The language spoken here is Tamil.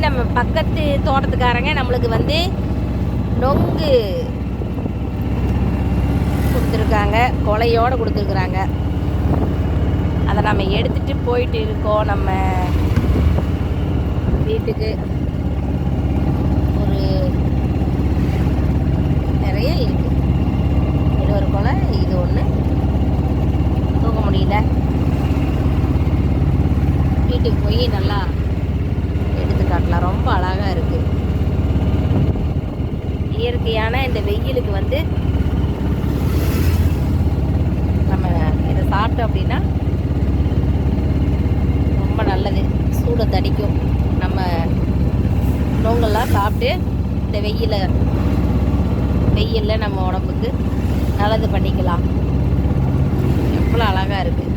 நம்ம பக்கத்து தோட்டத்துக்காரங்க நம்மளுக்கு நொங்கு கொடுத்துருக்காங்க, கொலையோடு கொடுத்துருக்குறாங்க. அதை நம்ம எடுத்துகிட்டு போயிட்டு இருக்கோம் நம்ம வீட்டுக்கு. ஒரு நிறைய இருக்குது. இது ஒரு கொலை, இது ஒன்று. தூக்க முடியல. வீட்டுக்கு போய் நல்லா எடுத்து காட்டலாம். ரொம்ப அழகாக இருக்குது. இயற்கையான இந்த வெயிலுக்கு நம்ம இதை சாப்பிட்டோம் அப்படின்னா ரொம்ப நல்லது. சூடை தடிக்கும். நம்ம நோங்கெல்லாம் சாப்பிட்டு இந்த வெயிலில் நம்ம உடம்புக்கு நல்லது பண்ணிக்கலாம். எவ்வளோ அழகாக இருக்குது.